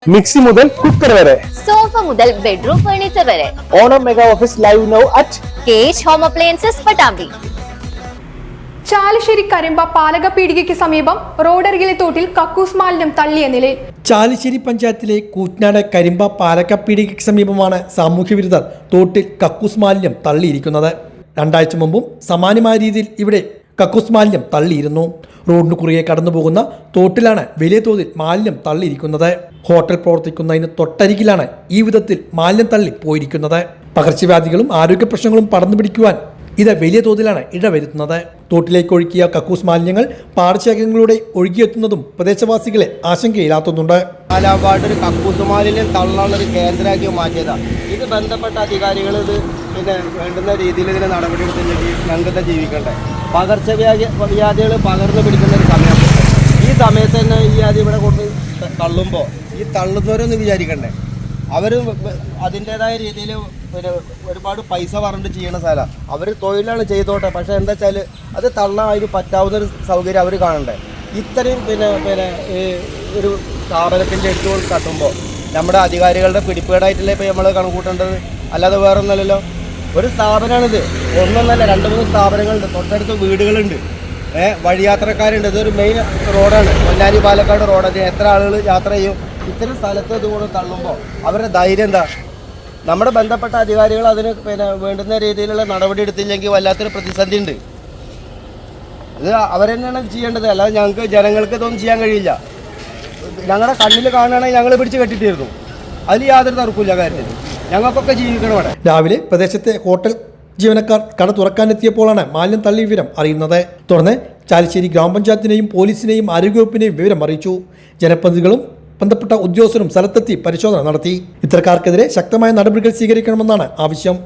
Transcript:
Mixie മുതൽ cooker വരെ, sofa മുതൽ ബെഡ്റൂം ഫർണിച്ചർ വരെ. Onam mega offers live now at cage home appliances Pattambi. Chalissery Karimba പാലകപ്പീടികയ്ക്ക് സമീപം റോഡരികിലെ തോട്ടിൽ കക്കൂസ് മാലിന്യം തള്ളിയ നിലയിൽ. ചാലിശ്ശേരി പഞ്ചായത്തിലെ കൂറ്റനാട് കരിമ്പ പാലക്കപ്പീടികയ്ക്ക് സമീപമാണ് സാമൂഹ്യവിരുദ്ധർ തോട്ടിൽ കക്കൂസ് മാലിന്യം തള്ളിയിരിക്കുന്നത്. 2 ആഴ്ച മുമ്പും സമാനമായ രീതിയിൽ ഇവിടെ കക്കൂസ് മാലിന്യം തള്ളിയിരുന്നു. റോഡിന് കുറുകെ കടന്നുപോകുന്ന തോട്ടിലാണ് വലിയ തോതിൽ മാലിന്യം തള്ളിയിരിക്കുന്നത്. ഹോട്ടൽ പ്രവർത്തിക്കുന്നതിന് തൊട്ടരികിലാണ് ഈ വിധത്തിൽ മാലിന്യം തള്ളി പോയിരിക്കുന്നത്. പകർച്ചവ്യാധികളും ആരോഗ്യ പ്രശ്നങ്ങളും പടർന്നു പിടിക്കുവാൻ ഇത് വലിയ തോതിലാണ് ഇടവരുത്തുന്നത്. തോട്ടിലേക്ക് ഒഴുക്കിയ കക്കൂസ് മാലിന്യങ്ങൾ പാടശേഖരങ്ങളിലൂടെ ഒഴുകിയെത്തുന്നതും പ്രദേശവാസികളെ ആശങ്കയിലാത്തുന്നുണ്ട്. പാലാവാട് ഒരു കക്കൂസ് മാലിന്യം തള്ളാനുള്ളൊരു കേന്ദ്രമാക്കി മാറ്റിയതാണ്. ഇത് ബന്ധപ്പെട്ട അധികാരികൾ ഇത് വേണ്ടുന്ന രീതിയിൽ ഇതിന് നടപടിയെടുത്തില്ലെങ്കിൽ ഞങ്ങൾക്ക് ജീവിക്കണ്ടേ. പകർച്ചവ്യാധികൾ പകർന്നു പിടിക്കുന്ന ഒരു സമയമാണ്. ഈ സമയത്ത് തന്നെ ഈ ആദ്യം ഇവിടെ കൊണ്ട് തള്ളുമ്പോൾ ഈ തള്ളുന്നവരൊന്ന് വിചാരിക്കണ്ടേ, അവർ അതിൻ്റേതായ രീതിയിൽ ഒരുപാട് പൈസ പറഞ്ഞിട്ട് ചെയ്യുന്ന സ്ഥലമാണ്. അവർ തൊഴിലാണ് ചെയ്തോട്ടെ, പക്ഷേ എന്താ വെച്ചാൽ അത് തള്ളാൻ അതിന് പറ്റാവുന്നൊരു സൗകര്യം അവർ കാണണ്ടേ. ഇത്രയും ഒരു സ്ഥാപനത്തിൻ്റെ അടുത്ത് തട്ടുമ്പോൾ നമ്മുടെ അധികാരികളുടെ പിടിപ്പേടായിട്ടല്ലേ ഇപ്പോൾ നമ്മൾ കണക്കൂട്ടേണ്ടത്, അല്ലാതെ വേറെ ഒന്നല്ലല്ലോ. ഒരു സ്ഥാപനമാണിത്, ഒന്നൊന്നല്ല 2-3 സ്ഥാപനങ്ങളുണ്ട്, തൊട്ടടുത്ത് വീടുകളുണ്ട്, വഴിയാത്രക്കാരുണ്ട്. ഇതൊരു മെയിൻ റോഡാണ്, പൊന്നാനി പാലക്കാട് റോഡ്. അതിന് എത്ര ആളുകൾ യാത്ര ചെയ്യും? ഇത്തരം സ്ഥലത്ത് ഇതുകൊണ്ട് തള്ളുമ്പോൾ അവരുടെ ധൈര്യം എന്താ? നമ്മുടെ ബന്ധപ്പെട്ട അധികാരികൾ അതിന് വേണ്ടുന്ന രീതിയിലുള്ള നടപടി എടുത്തില്ലെങ്കിൽ വല്ലാത്തൊരു പ്രതിസന്ധി ഉണ്ട്. ഇത് അവരെന്നെയാണ് ചെയ്യേണ്ടത്, അല്ലാതെ ഞങ്ങൾക്ക് ജനങ്ങൾക്ക് ഇതൊന്നും ചെയ്യാൻ കഴിയില്ല. ഞങ്ങളുടെ കണ്ണിൽ കാണുകയാണെങ്കിൽ ഞങ്ങൾ പിടിച്ച് കെട്ടിട്ടിരുന്നു, അതിൽ യാതൊരു തർക്കമില്ല കാര്യത്തിൽ. ഞങ്ങൾക്കൊക്കെ ജീവിക്കണം അവിടെ. രാവിലെ പ്രദേശത്തെ ഹോട്ടൽ ജീവനക്കാർ കട തുറക്കാനെത്തിയപ്പോഴാണ് മാലിന്യം തള്ളിയ വിവരം അറിയുന്നത്. തുടർന്ന് ചാലിശ്ശേരി ഗ്രാമപഞ്ചായത്തിനെയും പോലീസിനെയും ആരോഗ്യവകുപ്പിനെയും വിവരം അറിയിച്ചു. ജനപ്രതിനിധികളും ബന്ധപ്പെട്ട ഉദ്യോഗസ്ഥരും സ്ഥലത്തെത്തി പരിശോധന നടത്തി. ഇത്തരക്കാർക്കെതിരെ ശക്തമായ നടപടികൾ സ്വീകരിക്കണമെന്നാണ് ആവശ്യം.